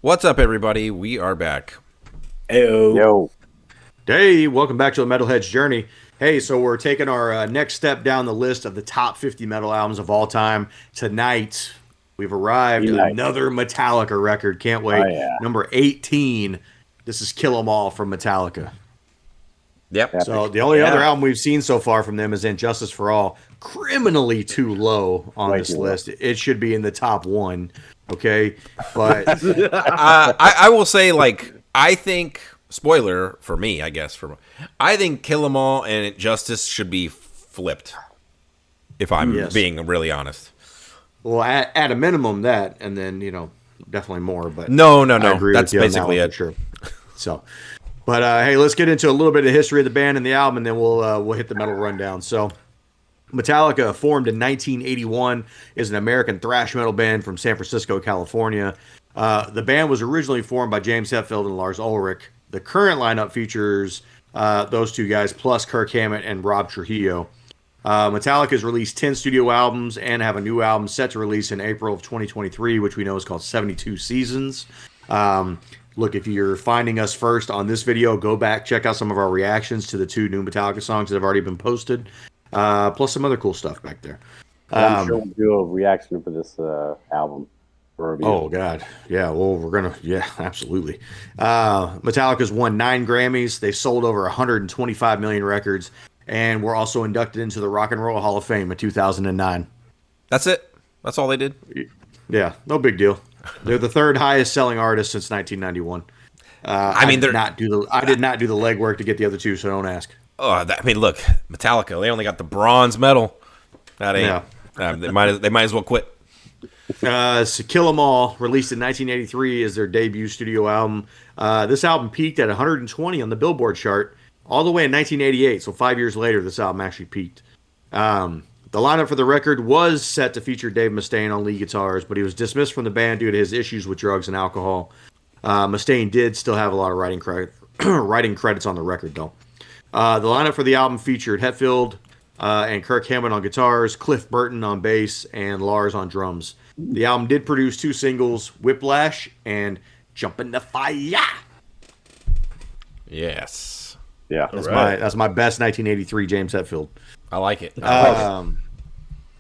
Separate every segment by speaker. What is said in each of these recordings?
Speaker 1: What's up, everybody? We are back.
Speaker 2: Ayo.
Speaker 3: Yo,
Speaker 2: Hey, welcome back to the Metalhead's Journey. Hey, so we're taking our next step down the list of the top 50 metal albums of all time. Tonight, we've arrived.
Speaker 3: Nice.
Speaker 2: Another Metallica record. Can't
Speaker 3: Oh
Speaker 2: wait.
Speaker 3: yeah.
Speaker 2: Number 18. This is Kill 'Em All from Metallica.
Speaker 1: Yep.
Speaker 3: Epic.
Speaker 2: So the only
Speaker 1: Yeah.
Speaker 2: other album we've seen so far from them is Injustice for All. Criminally too low on
Speaker 3: Way
Speaker 2: this
Speaker 3: too low.
Speaker 2: list. It should be in the top one. Okay. But
Speaker 1: I will say, I think, spoiler for me, I guess, I think Kill 'Em All and Justice should be flipped, if I'm
Speaker 2: Yes.
Speaker 1: being really honest.
Speaker 2: well, at a minimum that, and then, definitely more. But
Speaker 1: No.
Speaker 2: I agree
Speaker 1: That's
Speaker 2: with you on that
Speaker 1: basically
Speaker 2: one
Speaker 1: it.
Speaker 2: for sure. So, but hey, let's get into a little bit of history of the band and the album, and then we'll hit the metal rundown. So, Metallica, formed in 1981, is an American thrash metal band from San Francisco, California. The band was originally formed by James Hetfield and Lars Ulrich. The current lineup features those two guys plus Kirk Hammett and Rob Trujillo. Metallica has released 10 studio albums and have a new album set to release in April of 2023, which we know is called 72 Seasons. Look, if you're finding us first on this video, go back, check out some of our reactions to the two new Metallica songs that have already been posted, plus some other cool stuff back there.
Speaker 3: I'm sure we'll do a reaction for this album review.
Speaker 2: Oh God, yeah. Well, yeah, absolutely. Metallica's won 9 Grammys. They sold over 125 million records, and were also inducted into the Rock and Roll Hall of Fame in 2009.
Speaker 1: That's it. That's all they did.
Speaker 2: Yeah, no big deal. They're the third highest selling artist since 1991.
Speaker 1: I mean,
Speaker 2: I did not do the legwork to get the other two, so don't ask.
Speaker 1: Look, Metallica. They only got the bronze medal. That ain't.
Speaker 2: Yeah.
Speaker 1: They might as well quit.
Speaker 2: So Kill 'Em All, released in 1983, is their debut studio album. This album peaked at 120 on the Billboard chart all the way in 1988. So 5 years later, this album actually peaked. The lineup for the record was set to feature Dave Mustaine on lead guitars, but he was dismissed from the band due to his issues with drugs and alcohol. Mustaine did still have a lot of writing credits on the record, though. The lineup for the album featured Hetfield and Kirk Hammett on guitars, Cliff Burton on bass, and Lars on drums. The album did produce 2 singles, Whiplash and Jump in the Fire.
Speaker 1: Yes,
Speaker 3: Yeah.
Speaker 2: That's my best 1983 James Hetfield.
Speaker 1: I like it.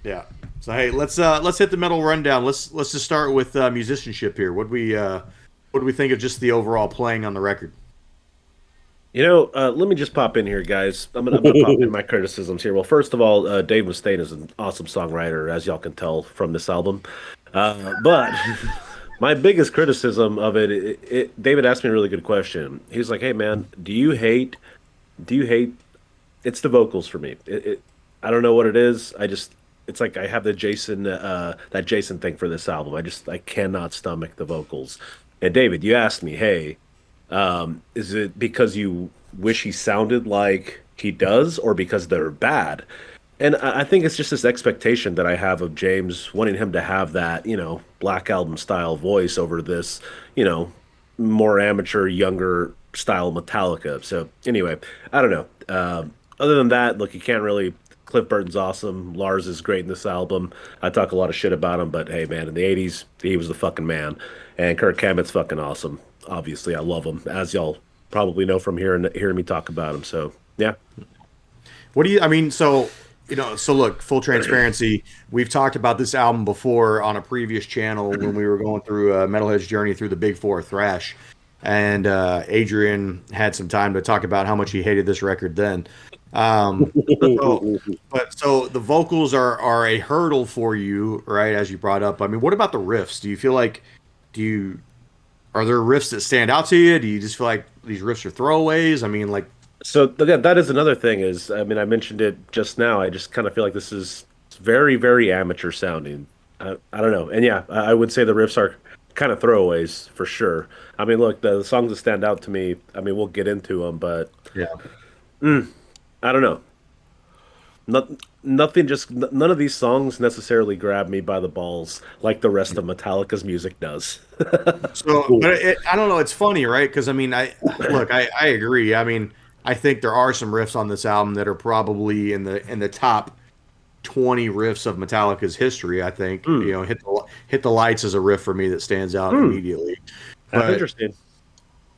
Speaker 2: Yeah. So hey, let's hit the metal rundown. Let's just start with musicianship here. What do we think of just the overall playing on the record?
Speaker 4: Let me just pop in here, guys. I'm gonna pop in my criticisms here. Well, first of all, Dave Mustaine is an awesome songwriter, as y'all can tell from this album. But my biggest criticism of David asked me a really good question. He was like, "Hey, man, do you hate? It's the vocals for me. I don't know what it is. It's like I have the that Jason thing for this album. I cannot stomach the vocals." And David, you asked me, "Hey, is it because you wish he sounded like he does, or because they're bad?" And I think it's just this expectation that I have of James, wanting him to have that, Black Album style voice over this, more amateur, younger style Metallica. So anyway, I don't know. Other than that, look, you can't really. Cliff Burton's awesome. Lars is great in this album. I talk a lot of shit about him, but hey, man, in the '80s, he was the fucking man. And Kirk Hammett's fucking awesome. Obviously, I love him, as y'all probably know from hearing me talk about him. So yeah.
Speaker 2: So look, full transparency, we've talked about this album before on a previous channel when we were going through Metalhead's journey through the Big Four thrash, and Adrian had some time to talk about how much he hated this record then. So the vocals are a hurdle for you, right? As you brought up, I mean, what about the riffs? Do you feel like are there riffs that stand out to you? Do you just feel like these riffs are throwaways? I mean, like.
Speaker 4: So that is another thing. I mentioned it just now. I just kind of feel like this is very, very amateur sounding. I don't know. And yeah, I would say the riffs are kind of throwaways for sure. I mean, look, the songs that stand out to me, we'll get into them, but
Speaker 2: Yeah.
Speaker 4: I don't know. None of these songs necessarily grab me by the balls like the rest of Metallica's music does.
Speaker 2: So, but I don't know. It's funny, right? Because I agree. I mean, I think there are some riffs on this album that are probably in the top 20 riffs of Metallica's history. I think hit the lights is a riff for me that stands out immediately.
Speaker 4: That's
Speaker 2: but
Speaker 4: interesting.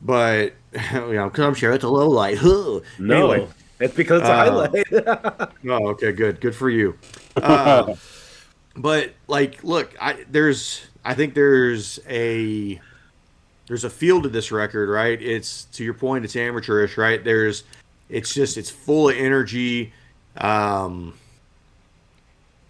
Speaker 2: but because I'm sure it's a low light. Anyway,
Speaker 4: No, it's because it's a
Speaker 2: um,
Speaker 4: highlight.
Speaker 2: oh, okay, good for you. But like, look, I think there's a feel to this record, right? It's, to your point, it's amateurish, right? It's full of energy. Um,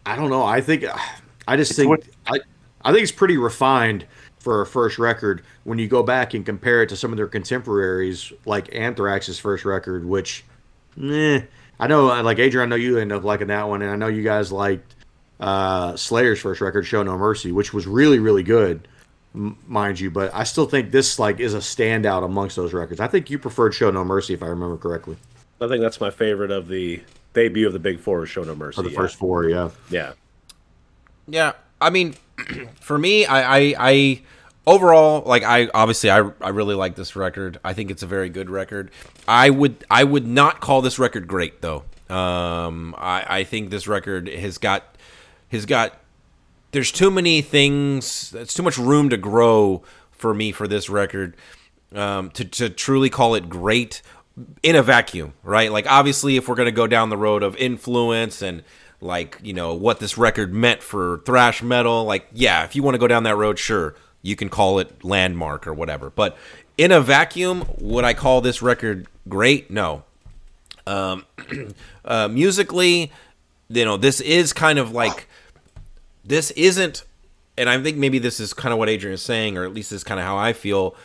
Speaker 2: I don't know. I just
Speaker 3: It's what
Speaker 2: think I think it's pretty refined for a first record when you go back and compare it to some of their contemporaries, like Anthrax's first record, which, I know, like Adrian, I know you ended up liking that one, and I know you guys liked Slayer's first record, Show No Mercy, which was really, really good, mind you. But I still think this like is a standout amongst those records. I think you preferred Show No Mercy, if I remember correctly,
Speaker 4: I think that's my favorite of the debut of the Big Four, Show No
Speaker 2: or
Speaker 4: Mercy.
Speaker 2: the
Speaker 4: Yeah,
Speaker 2: first four. Yeah,
Speaker 4: yeah.
Speaker 1: Yeah, I mean, for me, I overall, like, I really like this record. I think it's a very good record. I would not call this record great though. I think this record has got there's too many things. It's too much room to grow for me for this record, to truly call it great in a vacuum, right? Like, obviously, if we're gonna go down the road of influence and, like, what this record meant for thrash metal, like, yeah, if you want to go down that road, sure, you can call it landmark or whatever. But in a vacuum, would I call this record great? No. Musically, this is kind of like, this isn't, and I think maybe this is kind of what Adrian is saying, or at least this is kind of how I feel.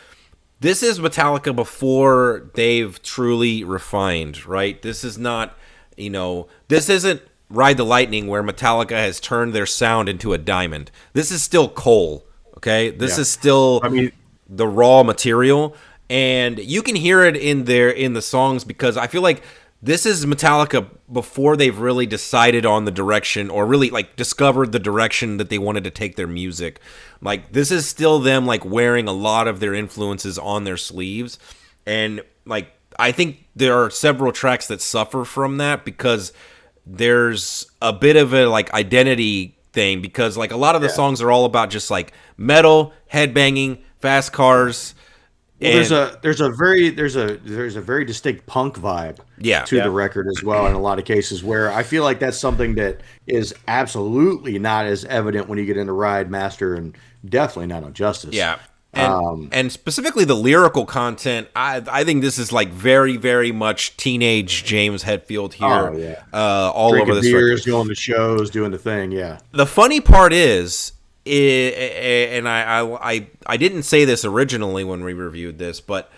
Speaker 1: This is Metallica before they've truly refined, right? This is not, this isn't Ride the Lightning where Metallica has turned their sound into a diamond. This is still coal, okay? This
Speaker 2: yeah.
Speaker 1: is still
Speaker 2: I mean,
Speaker 1: the raw material, and you can hear it in the songs, because I feel like this is Metallica before they've really decided on the direction, or really like discovered the direction that they wanted to take their music. Like, this is still them like wearing a lot of their influences on their sleeves, and like, I think there are several tracks that suffer from that, because there's a bit of a like identity thing, because like a lot of the songs are all about just like metal, headbanging, fast cars.
Speaker 2: well,
Speaker 1: And
Speaker 2: there's a very distinct punk vibe
Speaker 1: yeah,
Speaker 2: to the record as well in a lot of cases, where I feel like that's something that is absolutely not as evident when you get into Ride, Master, and definitely not on Justice.
Speaker 1: yeah. And specifically the lyrical content, I think this is like very, very much teenage James Hetfield here,
Speaker 2: Oh, yeah.
Speaker 1: all
Speaker 2: Drinking
Speaker 1: over this
Speaker 2: beers,
Speaker 1: record.
Speaker 2: going to shows, doing the thing. Yeah.
Speaker 1: The funny part is, and I didn't say this originally when we reviewed this, but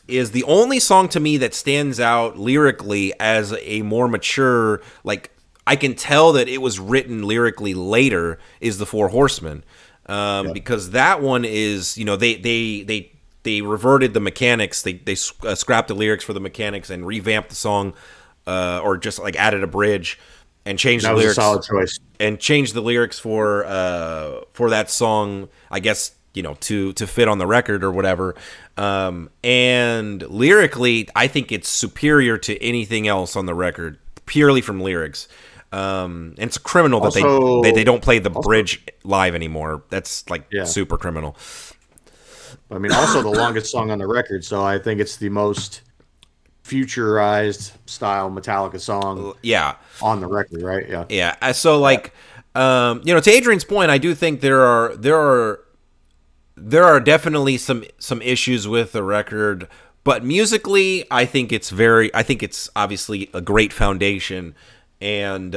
Speaker 1: is the only song to me that stands out lyrically as a more mature, like, I can tell that it was written lyrically later, is the Four Horsemen. Because that one is, they reverted the mechanics. They scrapped the lyrics for the mechanics and revamped the song, or just like added a bridge and changed
Speaker 2: That
Speaker 1: the
Speaker 2: was
Speaker 1: lyrics.
Speaker 2: a solid choice.
Speaker 1: And changed the lyrics for that song, I guess, to fit on the record or whatever. And lyrically, I think it's superior to anything else on the record, purely from lyrics. And it's criminal that
Speaker 2: Also-
Speaker 1: they don't play the bridge live anymore. That's like
Speaker 2: Yeah.
Speaker 1: super criminal.
Speaker 2: I mean, also the longest song on the record, so I think it's the most futurized style Metallica song
Speaker 1: Yeah.
Speaker 2: on the record, right? Yeah.
Speaker 1: Yeah. So like, to Adrian's point, I do think there are definitely some issues with the record, but musically, I think it's obviously a great foundation, and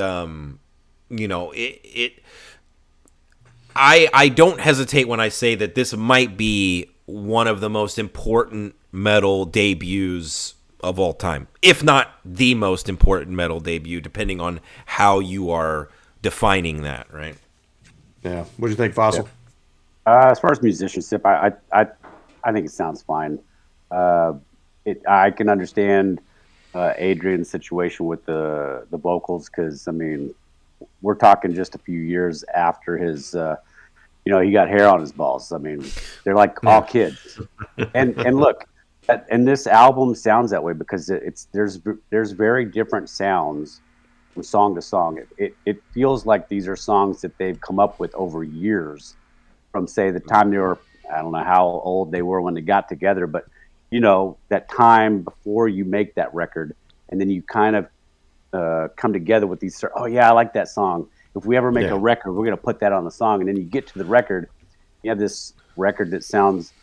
Speaker 1: I don't hesitate when I say that this might be one of the most important metal debuts of all time, if not the most important metal debut, depending on how you are defining that, right?
Speaker 2: Yeah. What do you think, Fossil?
Speaker 3: As far as musicianship, I think it sounds fine. I can understand Adrian's situation with the vocals, because I mean, we're talking just a few years after his, he got hair on his balls. I mean, they're like all kids, and look, and this album sounds that way because there's very different sounds from song to song. It feels like these are songs that they've come up with over years, from say the time they were, I don't know how old they were when they got together, but you know, that time before you make that record, and then you kind of come together with these. Oh yeah, I like that song. If we ever make a record, we're gonna put that on the song, and then you get to the record, you have this record that sounds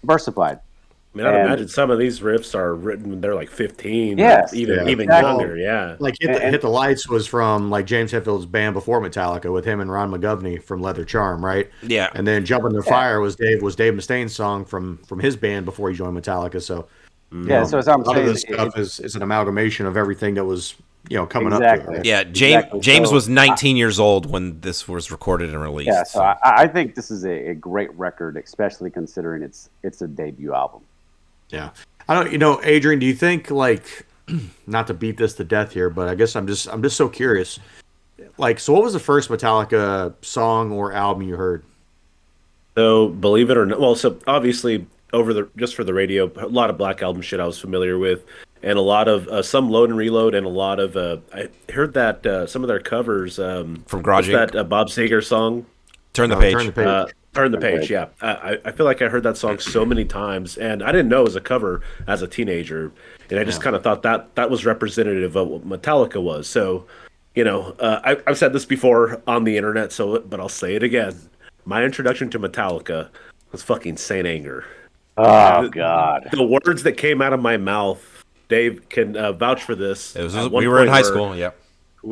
Speaker 3: diversified.
Speaker 4: I mean, I'd imagine some of these riffs are written when they're like 15,
Speaker 3: Yes,
Speaker 4: even
Speaker 3: exactly.
Speaker 4: younger. Yeah,
Speaker 2: Like Hit the Lights was from like James Hetfield's band before Metallica with him and Ron McGovney from Leather Charm, right?
Speaker 1: Yeah.
Speaker 2: And then Jump in the Fire was Dave Mustaine's song from his band before he joined Metallica. So
Speaker 3: so as I'm
Speaker 2: a lot
Speaker 3: saying,
Speaker 2: of this stuff is an amalgamation of everything that was coming
Speaker 3: Exactly.
Speaker 2: up to it. Right?
Speaker 1: Yeah, James was 19 years old when this was recorded and released.
Speaker 3: Yeah, so I think this is a great record, especially considering it's a debut album.
Speaker 2: Yeah. I don't, Adrian, do you think, like, not to beat this to death here, but I guess I'm just so curious. Like, so what was the first Metallica song or album you heard?
Speaker 4: So believe it or not, well, so obviously just for the radio, a lot of Black Album shit I was familiar with, and a lot of some Load and Reload, and a lot of I heard that some of their covers
Speaker 1: from Garage Inc.
Speaker 4: that Bob Seger song,
Speaker 1: Turn the Page.
Speaker 4: Turn the Page. Yeah, I feel like I heard that song so many times, and I didn't know it was a cover as a teenager, and I just kind of thought that was representative of what Metallica was. So, I've said this before on the internet, but I'll say it again. My introduction to Metallica was fucking Saint Anger.
Speaker 3: Oh God!
Speaker 4: The words that came out of my mouth, Dave can vouch for this.
Speaker 1: We were in high school. Yep.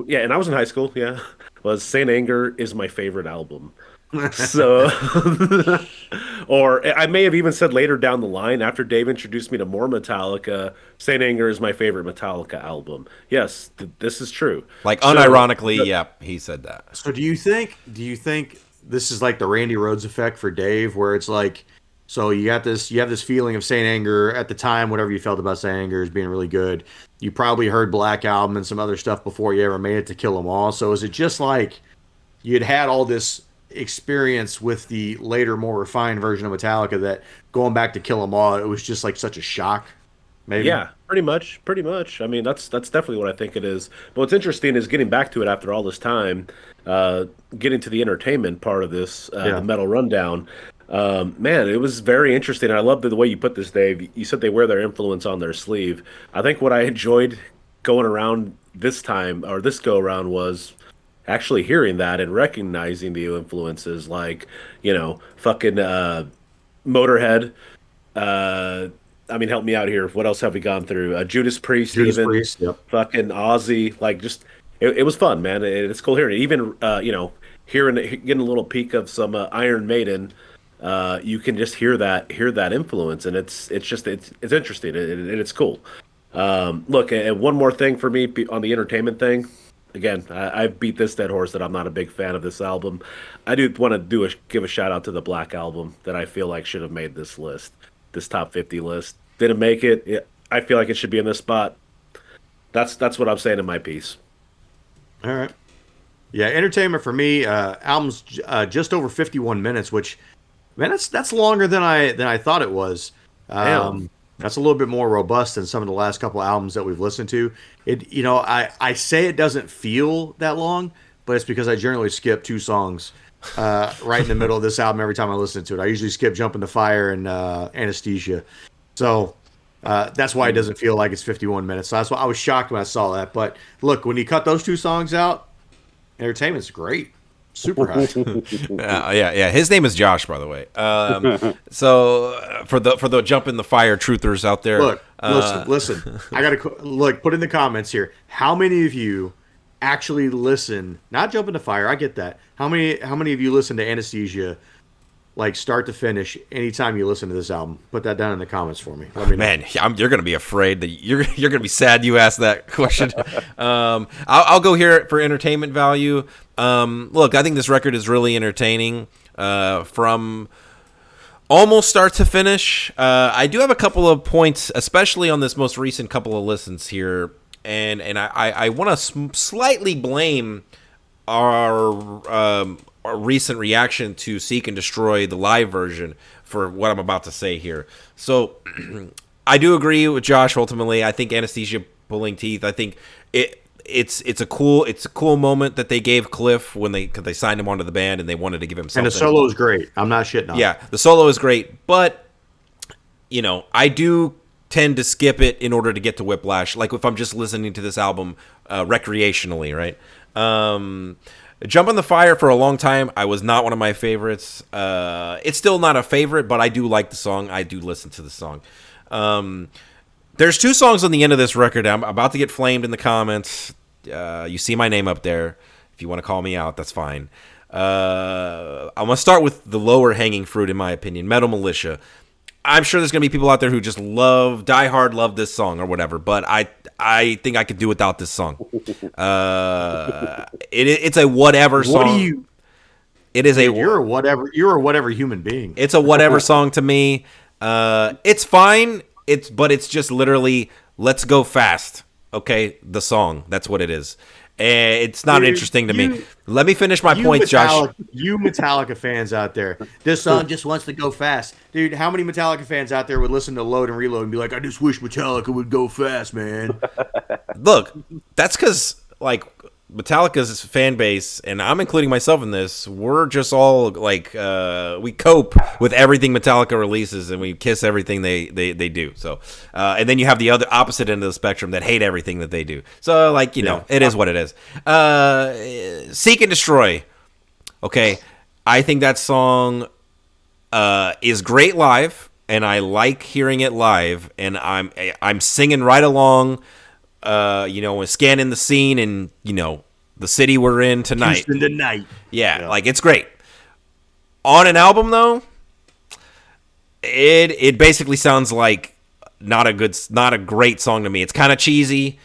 Speaker 4: Yeah, and I was in high school. Yeah, was Saint Anger is my favorite album. So, or I may have even said later down the line after Dave introduced me to more Metallica, Saint Anger is my favorite Metallica album. Yes, this is true.
Speaker 1: Like unironically, he said that.
Speaker 2: So do you think this is like the Randy Rhoads effect for Dave, where it's like, so you have this feeling of Saint Anger at the time, whatever you felt about Saint Anger as being really good. You probably heard Black Album and some other stuff before you ever made it to Kill 'Em All. So is it just like you'd had all this experience with the later, more refined version of Metallica that going back to Kill 'Em All, it was just like such a shock? Maybe.
Speaker 4: Yeah, pretty much. I mean, that's definitely what I think it is. But what's interesting is getting back to it after all this time, getting to the entertainment part of this, the metal rundown. Man, it was very interesting. I love the way you put this, Dave. You said they wear their influence on their sleeve. I think what I enjoyed going around this time, or this go around, was actually hearing that and recognizing the influences, like, fucking Motorhead. I mean, help me out here. What else have we gone through? Judas Priest,
Speaker 2: yep.
Speaker 4: Fucking Ozzy. Like, just it was fun, man. It's cool hearing it. Even getting a little peek of some Iron Maiden. You can just hear that influence, and it's interesting and it's cool. Look, and one more thing for me on the entertainment thing. Again, I beat this dead horse that I'm not a big fan of this album. I do want to give a shout out to the Black Album that I feel like should have made this list, this top 50 list. Didn't make it. I feel like it should be in this spot. That's what I'm saying in my piece.
Speaker 2: All right. Yeah, entertainment for me, album's just over 51 minutes, which, man, that's longer than I thought it was. That's a little bit more robust than some of the last couple of albums that we've listened to. I say it doesn't feel that long, but it's because I generally skip 2 songs right in the middle of this album every time I listen to it. I usually skip Jump in the Fire and Anesthesia. So that's why it doesn't feel like it's 51 minutes. So that's why I was shocked when I saw that. But look, when you cut those 2 songs out, entertainment's great. Super high.
Speaker 1: Yeah. His name is Josh, by the way. So for the Jump in the Fire truthers out there,
Speaker 2: look, listen. I gotta put in the comments here. How many of you actually listen? Not Jump in the Fire. I get that. How many of you listen to Anesthesia, like start to finish, anytime you listen to this album? Put that down in the comments for me. Let me know.
Speaker 1: Man, you're gonna be afraid that you're gonna be sad you asked that question. I'll go here for entertainment value. Look, I think this record is really entertaining from almost start to finish. I do have a couple of points, especially on this most recent couple of listens here, and I want to slightly blame our recent reaction to Seek and Destroy, the live version, for what I'm about to say here. So I do agree with Josh ultimately. I think Anesthesia, Pulling Teeth, I think it's a cool moment that they gave Cliff when cause they signed him onto the band and they wanted to give him something.
Speaker 2: And the solo is great. I'm not shitting on it.
Speaker 1: Yeah, the solo is great, but I do tend to skip it in order to get to Whiplash. Like if I'm just listening to this album recreationally, right? Jump on the Fire for a long time, I was not one of my favorites. It's still not a favorite, but I do like the song. I do listen to the song. There's 2 songs on the end of this record. I'm about to get flamed in the comments. You see my name up there. If you want to call me out, that's fine. I'm going to start with the lower hanging fruit, in my opinion, Metal Militia. I'm sure there's going to be people out there who just die hard love this song or whatever, but I think I could do without this song. It's a whatever song.
Speaker 2: What do you?
Speaker 1: It is
Speaker 2: You're a whatever human being.
Speaker 1: It's a whatever song to me. It's fine. But it's just literally let's go fast. Okay, the song. That's what it is. It's not interesting to me. Let me finish my points, Josh.
Speaker 2: You Metallica fans out there, this song just wants to go fast, dude. How many Metallica fans out there would listen to Load and Reload and be like, "I just wish Metallica would go fast, man"?
Speaker 1: Look, that's because like Metallica's fan base, and I'm including myself in this, we're just all like we cope with everything Metallica releases and we kiss everything they do. So and then you have the other opposite end of the spectrum that hate everything that they do. So like, it is what it is. Seek and Destroy. Okay. I think that song is great live, and I like hearing it live, and I'm singing right along. Scanning the scene and, the city we're in tonight.
Speaker 2: Houston tonight.
Speaker 1: Yeah, like it's great. On an album though, it basically sounds like not a great song to me. It's kind of cheesy,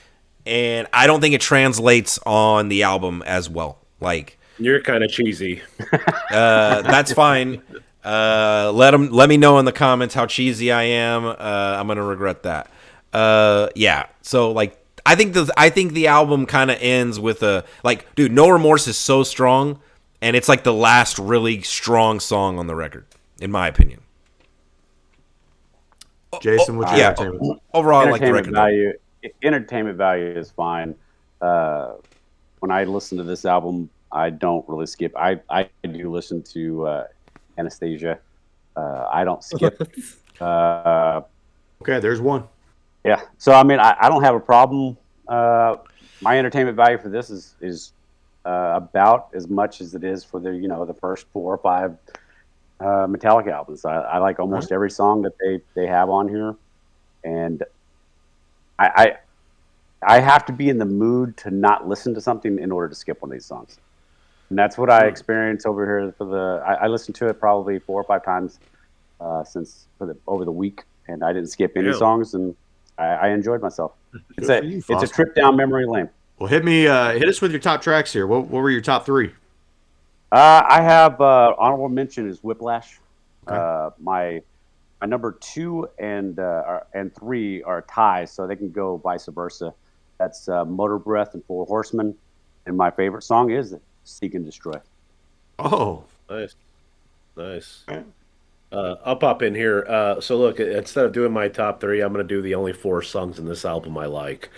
Speaker 1: and I don't think it translates on the album as well. Like,
Speaker 4: you're kind of cheesy.
Speaker 1: That's fine. Let me know in the comments how cheesy I am. I'm gonna regret that. Yeah. So like, I think the album kind of ends with dude, No Remorse is so strong, and it's like the last really strong song on the record, in my opinion.
Speaker 2: Jason, what's your entertainment?
Speaker 1: Overall, I like the record.
Speaker 3: Entertainment value is fine. When I listen to this album, I don't really skip. I do listen to Anastasia. I don't skip.
Speaker 2: Okay, there's one.
Speaker 3: Yeah, so I mean, I don't have a problem. My entertainment value for this is about as much as it is for the first 4 or 5 Metallica albums. I like almost every song that they have on here, and I have to be in the mood to not listen to something in order to skip one of these songs, and that's what I experience over here. I listened to it probably 4 or 5 times over the week, and I didn't skip any songs, and I enjoyed myself. It's a trip down memory lane.
Speaker 2: Well, hit us with your top tracks here. What were your top 3?
Speaker 3: I have honorable mention is Whiplash.
Speaker 2: Okay.
Speaker 3: My number 2 and 3 are ties, so they can go vice versa. That's Motor Breath and Four Horsemen, and my favorite song is Seek and Destroy.
Speaker 2: Oh,
Speaker 4: nice. Okay. I'll pop in here. So look, instead of doing my top 3, I'm going to do the only 4 songs in this album I like.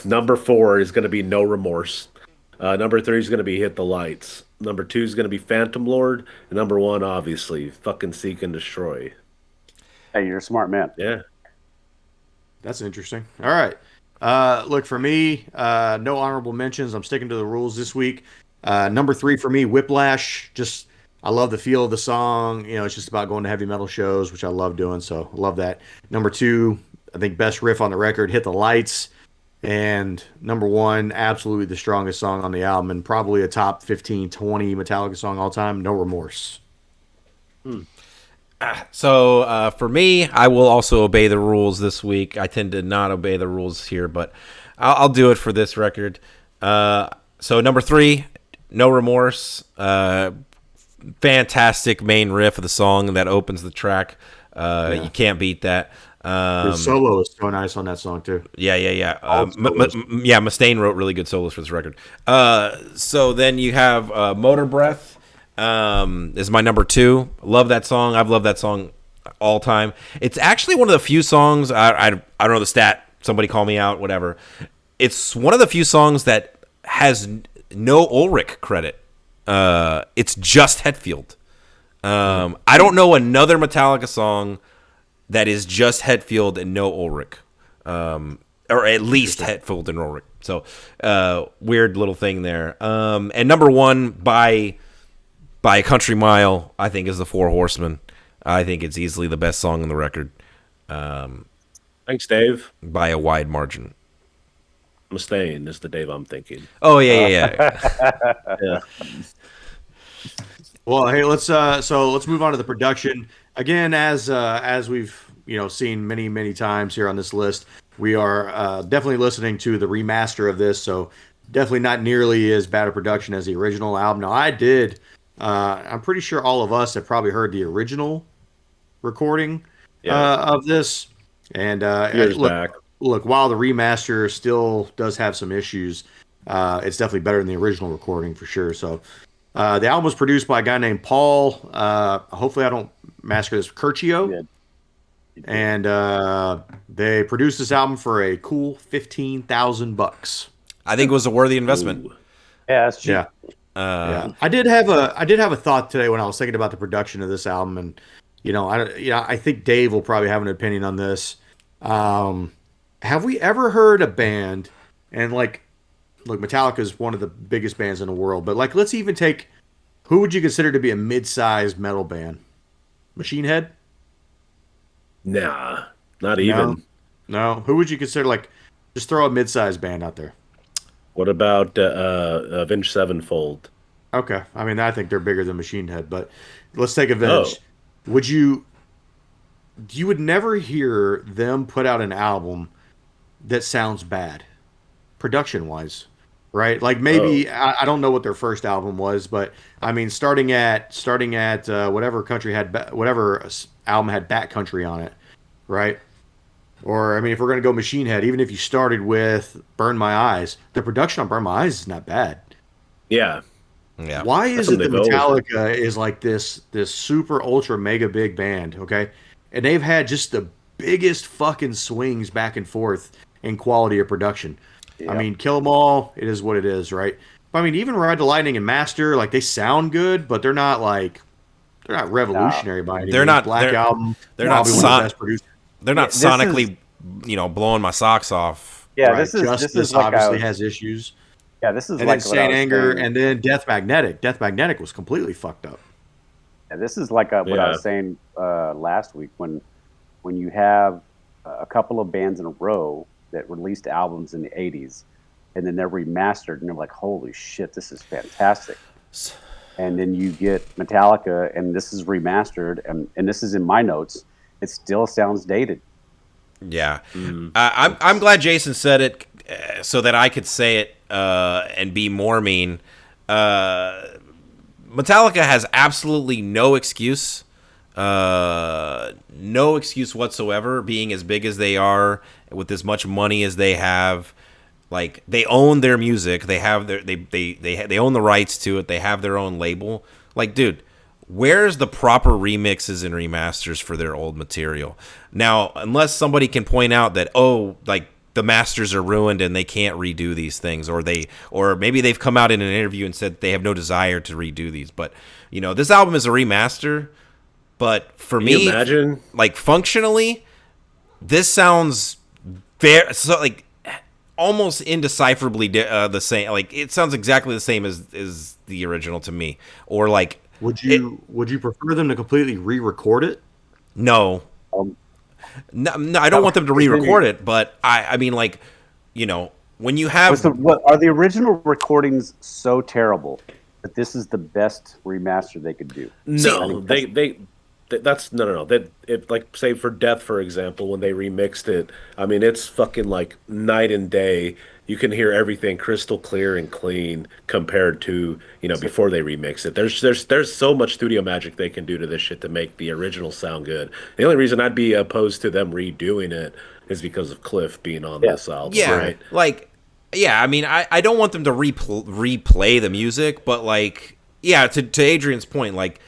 Speaker 4: Number 4 is going to be No Remorse. Number 3 is going to be Hit the Lights. Number 2 is going to be Phantom Lord. And number 1, obviously, fucking Seek and Destroy.
Speaker 3: Hey, you're a smart man.
Speaker 4: Yeah.
Speaker 2: That's interesting. All right. Look, for me, no honorable mentions. I'm sticking to the rules this week. Number 3 for me, Whiplash. I love the feel of the song. It's just about going to heavy metal shows, which I love doing, so I love that. Number 2, I think best riff on the record, Hit the Lights. And number 1, absolutely the strongest song on the album, and probably a top 15, 20 Metallica song all time, No Remorse.
Speaker 1: So for me, I will also obey the rules this week. I tend to not obey the rules here, but I'll do it for this record. So number 3, No Remorse. Fantastic main riff of the song that opens the track. You can't beat that.
Speaker 2: The solo is so nice on that song too.
Speaker 1: Yeah. Mustaine wrote really good solos for this record. So then you have Motor Breath is my number 2. Love that song. I've loved that song all time. It's actually one of the few songs, I don't know the stat, somebody call me out, whatever. it's one of the few songs that has no Ulrich credit. It's just Hetfield. I don't know another Metallica song that is just Hetfield and no Ulrich, or at least Hetfield and Ulrich. So weird little thing there. And number one by a country mile, I think, is the Four Horsemen. I think it's easily the best song on the record.
Speaker 4: Thanks, Dave.
Speaker 1: By a wide margin.
Speaker 4: Mustaine is the Dave I'm thinking.
Speaker 1: Oh yeah.
Speaker 4: Yeah.
Speaker 2: Well, hey, let's move on to the production again. As we've seen many times here on this list, we are definitely listening to the remaster of this. So definitely not nearly as bad a production as the original album. Now I'm pretty sure all of us have probably heard the original recording of this. And
Speaker 4: years back.
Speaker 2: Look, while the remaster still does have some issues, it's definitely better than the original recording for sure. So the album was produced by a guy named Paul. Hopefully I don't massacre this. Curcio. And they produced this album for a cool $15,000.
Speaker 1: I think it was a worthy investment.
Speaker 4: Ooh.
Speaker 3: Yeah, that's cheap.
Speaker 2: Yeah. I did have a thought today when I was thinking about the production of this album, and I think Dave will probably have an opinion on this. Have we ever heard a band, and look, Metallica is one of the biggest bands in the world, but let's even take, who would you consider to be a mid-sized metal band? Machine Head?
Speaker 4: Nah, not even.
Speaker 2: No. Who would you consider, just throw a mid-sized band out there? What
Speaker 4: about Avenged Sevenfold?
Speaker 2: Okay. I mean, I think they're bigger than Machine Head, but let's take Avenged. You would never hear them put out an album that sounds bad, production-wise, right? Maybe I don't know what their first album was, but I mean, starting at whatever country had whatever album had Bat Country on it, right? Or I mean, if we're gonna go Machine Head, even if you started with Burn My Eyes, the production on Burn My Eyes is not bad.
Speaker 4: Yeah.
Speaker 2: Why is it that Metallica is like this super ultra mega big band? Okay. And they've had just the biggest fucking swings back and forth in quality of production. Yeah. I mean, Kill 'Em All, it is what it is, right? But I mean, even Ride the Lightning and Master, they sound good, but they're not revolutionary by any means.
Speaker 1: They're not
Speaker 2: Black Album.
Speaker 1: They're not They're not sonically, blowing my socks off.
Speaker 3: Yeah,
Speaker 2: right.
Speaker 3: this is
Speaker 2: obviously has issues.
Speaker 3: Yeah, this is
Speaker 2: and then Saint Anger, and then Death Magnetic. Death Magnetic was completely fucked up.
Speaker 3: Yeah, this is what I was saying last week when you have a couple of bands in a row that released albums in the 80s and then they're remastered and they're like, holy shit, this is fantastic. And then you get Metallica and this is remastered and this is in my notes. It still sounds dated.
Speaker 1: Yeah. I'm glad Jason said it so that I could say it and be more mean. Metallica has absolutely no excuse whatsoever being as big as they are with as much money as they have. They own their music. They have they own the rights to it. They have their own label. Dude, where's the proper remixes and remasters for their old material? Now, unless somebody can point out that the masters are ruined and they can't redo these things, or maybe they've come out in an interview and said they have no desire to redo these. But this album is a remaster. But for me,
Speaker 4: imagine
Speaker 1: functionally, this sounds very almost indecipherably the same. It sounds exactly the same as the original to me. Or
Speaker 2: would you prefer them to completely re-record it?
Speaker 1: No. No, I don't want them to re-record it, but I mean, when you have...
Speaker 3: Are the original recordings so terrible that this is the best remaster they could do?
Speaker 4: No, that's no. Say for Death, for example, when they remixed it, I mean, it's fucking night and day. You can hear everything crystal clear and clean compared to before they remix it. There's so much studio magic they can do to this shit to make the original sound good. The only reason I'd be opposed to them redoing it is because of Cliff being on this album.
Speaker 1: Yeah,
Speaker 4: right?
Speaker 1: I mean, I don't want them to replay the music, but to Adrian's point,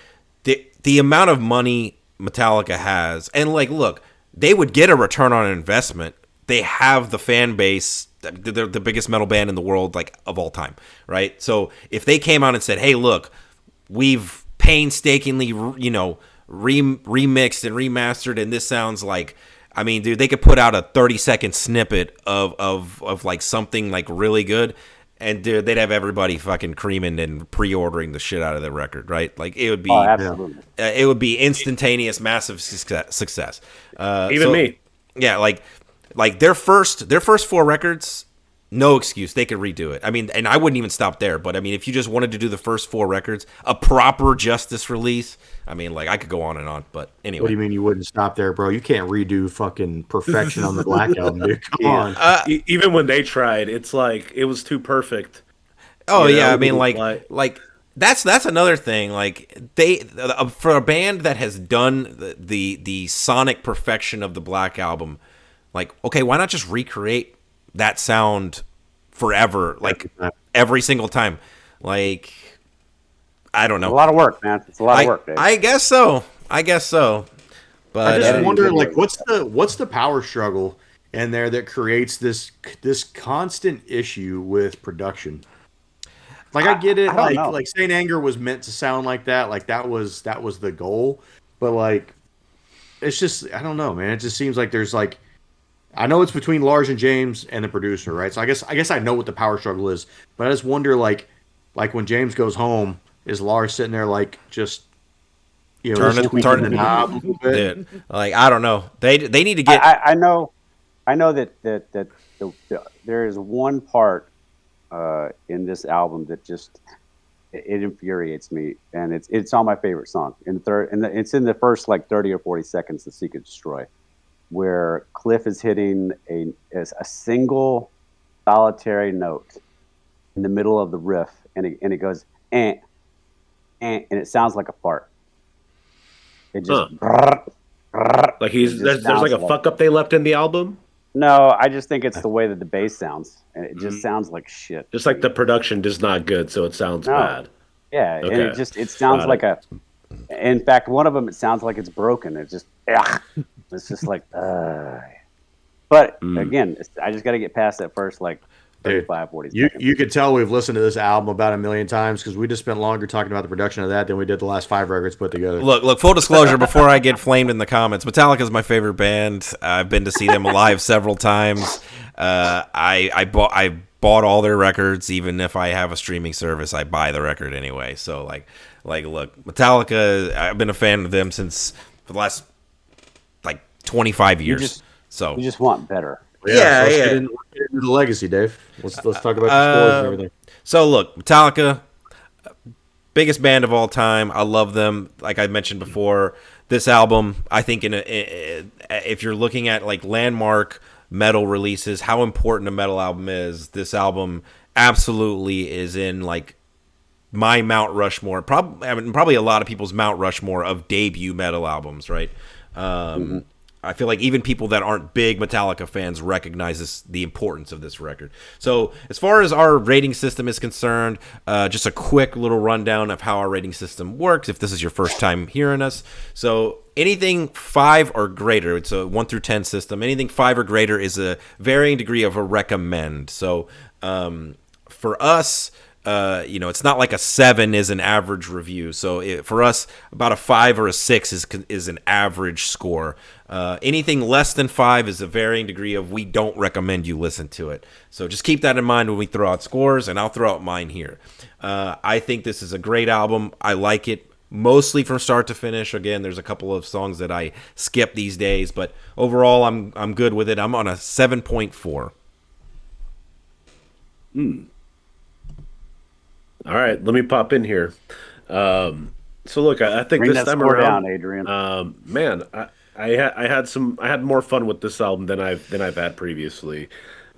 Speaker 1: the amount of money Metallica has, and look, they would get a return on investment. They have the fan base they're the biggest metal band in the world, like of all time, right? So if they came out and said, "Hey, look, we've painstakingly, remixed and remastered, and this sounds like," I mean, dude, they could put out a 30-second snippet of like something like really good, and dude, they'd have everybody fucking creaming and pre-ordering the shit out of the record, right? Like it would be,
Speaker 3: absolutely.
Speaker 1: it would be instantaneous, massive success.
Speaker 4: Even me.
Speaker 1: Yeah, like their first 4 records, no excuse, they could redo it. I mean, and I wouldn't even stop there, but I mean, if you just wanted to do the first 4 records, a proper Justice release, I mean, like I could go on and on, but anyway.
Speaker 2: What do you mean you wouldn't stop there, bro? You can't redo fucking Perfection on the Black Album, dude. Come on.
Speaker 4: Even when they tried, it's like it was too perfect.
Speaker 1: Oh yeah, I mean, like that's another thing. Like they, for a band that has done the sonic perfection of the Black Album, like, okay, why not just recreate that sound forever, like every single time? Like, I don't know.
Speaker 3: It's a lot of work, man. It's a lot of work, Dave.
Speaker 1: I guess so. But
Speaker 2: I just wonder, like, what's the power struggle in there that creates this constant issue with production? Like, I get it. Like Saint Anger was meant to sound like that. Like that was the goal. But like, it's just, I don't know, man. It just seems like there's like, I know it's between Lars and James and the producer, right? So I guess I know what the power struggle is, but I just wonder, like when James goes home, is Lars sitting there like just, tweaking the knob a little bit?
Speaker 1: Dude, like I don't know. They need to get.
Speaker 3: I know that there is one part in this album that just it infuriates me, and it's on my favorite song. It's in the first like 30 or 40 seconds of Seek and Destroy, where Cliff is hitting a single solitary note in the middle of the riff, and it goes and it sounds like a fart. It just
Speaker 4: like there's like a fuck up they left in the album.
Speaker 3: No, I just think it's the way that the bass sounds, and it just sounds like shit.
Speaker 4: Just like the production is not good, so it sounds bad.
Speaker 3: Yeah,
Speaker 4: okay.
Speaker 3: And it sounds like a. In fact, one of them, it sounds like it's broken. It's just, it's just like, But again, I just got to get past that first like 35, 40 seconds.
Speaker 2: You could tell we've listened to this album about 1,000,000 times because we just spent longer talking about the production of that than we did the last 5 records put together.
Speaker 1: Look, full disclosure, before I get flamed in the comments, Metallica is my favorite band. I've been to see them live several times. I bought all their records, even if I have a streaming service, I buy the record anyway. So look, Metallica, I've been a fan of them since for the last like 25 years.
Speaker 3: You just want better.
Speaker 2: Yeah. Let's get into the legacy, Dave. Let's talk about the scores and everything.
Speaker 1: So look, Metallica, biggest band of all time. I love them. Like I mentioned before, this album, I think if you're looking at like landmark metal releases, how important a metal album is, this album absolutely is in like my Mount Rushmore. Probably a lot of people's Mount Rushmore of debut metal albums, right? I feel like even people that aren't big Metallica fans recognize the importance of this record. So as far as our rating system is concerned, just a quick little rundown of how our rating system works if this is your first time hearing us. So anything 5 or greater, it's a 1 through 10 system. Anything 5 or greater is a varying degree of a recommend. So for us, it's not like a 7 is an average review. So for us, about a 5 or a 6 is an average score. Anything less than 5 is a varying degree of we don't recommend you listen to it. So just keep that in mind when we throw out scores, and I'll throw out mine here. I think this is a great album. I like it mostly from start to finish. Again, there's a couple of songs that I skip these days, but overall, I'm good with it. I'm on a 7.4.
Speaker 4: All right, let me pop in here. So look, I think
Speaker 3: Bring
Speaker 4: this
Speaker 3: that
Speaker 4: time
Speaker 3: score
Speaker 4: around,
Speaker 3: down, Adrian.
Speaker 4: Man, I had more fun with this album than I've had previously.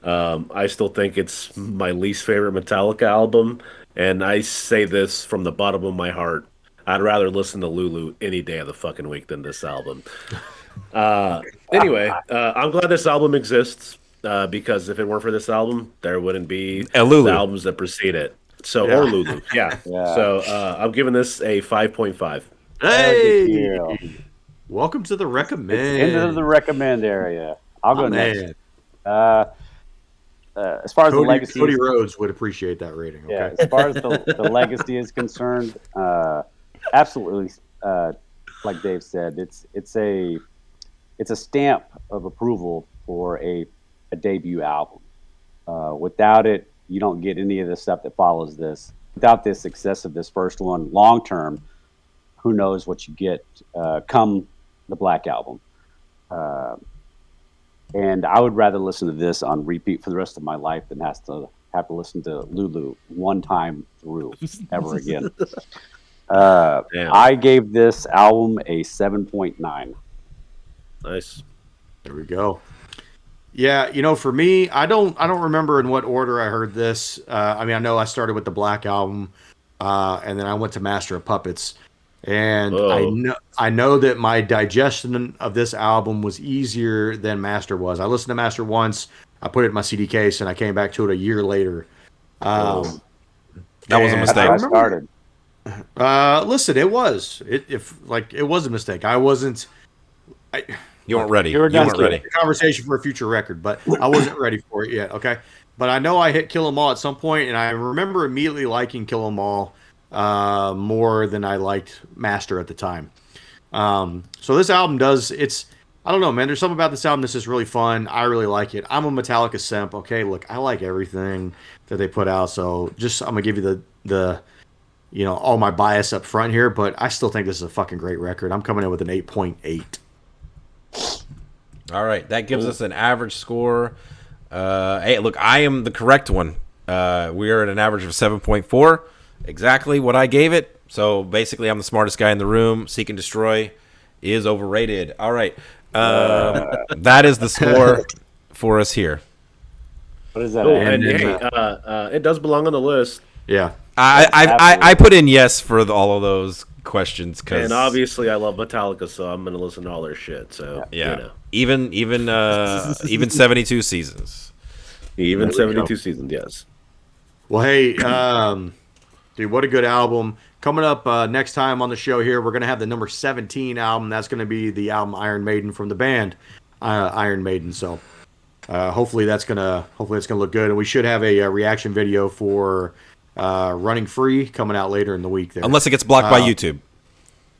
Speaker 4: I still think it's my least favorite Metallica album, and I say this from the bottom of my heart. I'd rather listen to Lulu any day of the fucking week than this album. Anyway, I'm glad this album exists because if it weren't for this album, there wouldn't be the albums that precede it. So or Lulu, yeah. So I'm giving this a 5.5.
Speaker 2: Hey, welcome to the recommend.
Speaker 3: Into the recommend area. I'll go next. as far as the
Speaker 2: Cody,
Speaker 3: legacy,
Speaker 2: Cody Rhodes would appreciate that rating. Okay.
Speaker 3: yeah, as far as the legacy is concerned, absolutely, like Dave said, it's a stamp of approval for a debut album. Without it, you don't get any of the stuff that follows this. Without the success of this first one, long term, who knows what you get come the Black Album. And I would rather listen to this on repeat for the rest of my life than have to listen to Lulu one time through ever again. I gave this album a 7.9.
Speaker 4: Nice.
Speaker 2: There we go. Yeah, for me, I don't remember in what order I heard this. I mean, I know I started with the Black Album, and then I went to Master of Puppets, and I know that my digestion of this album was easier than Master was. I listened to Master once, I put it in my CD case, and I came back to it a year later.
Speaker 1: That was a mistake.
Speaker 3: I started.
Speaker 2: Listen, it was it was a mistake. I wasn't.
Speaker 1: You weren't ready.
Speaker 3: You were
Speaker 1: weren't ready.
Speaker 2: Conversation for a future record, but I wasn't ready for it yet. Okay, but I know I hit Kill 'Em All at some point, and I remember immediately liking Kill 'Em All more than I liked Master at the time. So this album I don't know, man. There's something about this album that's just really fun. I really like it. I'm a Metallica simp. Okay, look, I like everything that they put out. So I'm gonna give you the all my bias up front here, but I still think this is a fucking great record. I'm coming in with an 8.8.
Speaker 1: All right, that gives us an average score. Hey, look, I am the correct one. We are at an average of 7.4, exactly what I gave it. So basically, I'm the smartest guy in the room. Seek and Destroy is overrated. All right, that is the score for us here.
Speaker 3: What is that?
Speaker 4: Oh, and hey, it does belong on the list.
Speaker 2: Yeah.
Speaker 1: I put in yes for all of those questions because
Speaker 4: And obviously, I love Metallica, so I'm going to listen to all their shit. So
Speaker 1: yeah, even 72 seasons,
Speaker 4: even 72 seasons, yes.
Speaker 2: Well, hey, dude, what a good album. Coming up next time on the show here, we're going to have the number 17 album. That's going to be the album Iron Maiden from the band Iron Maiden. So hopefully that's gonna look good, and we should have a reaction video for Running Free coming out later in the week there.
Speaker 1: unless it gets blocked by YouTube.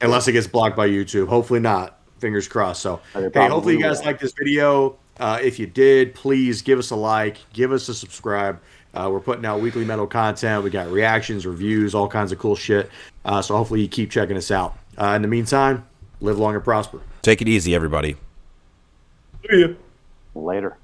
Speaker 2: Unless it gets blocked by YouTube. Hopefully not. Fingers crossed. So, hey, hopefully you guys like this video. If you did, please give us a like. Give us a subscribe. We're putting out weekly metal content. We got reactions, reviews, all kinds of cool shit. So hopefully you keep checking us out. In the meantime, live long and prosper.
Speaker 1: Take it easy, everybody.
Speaker 4: See ya.
Speaker 3: Later.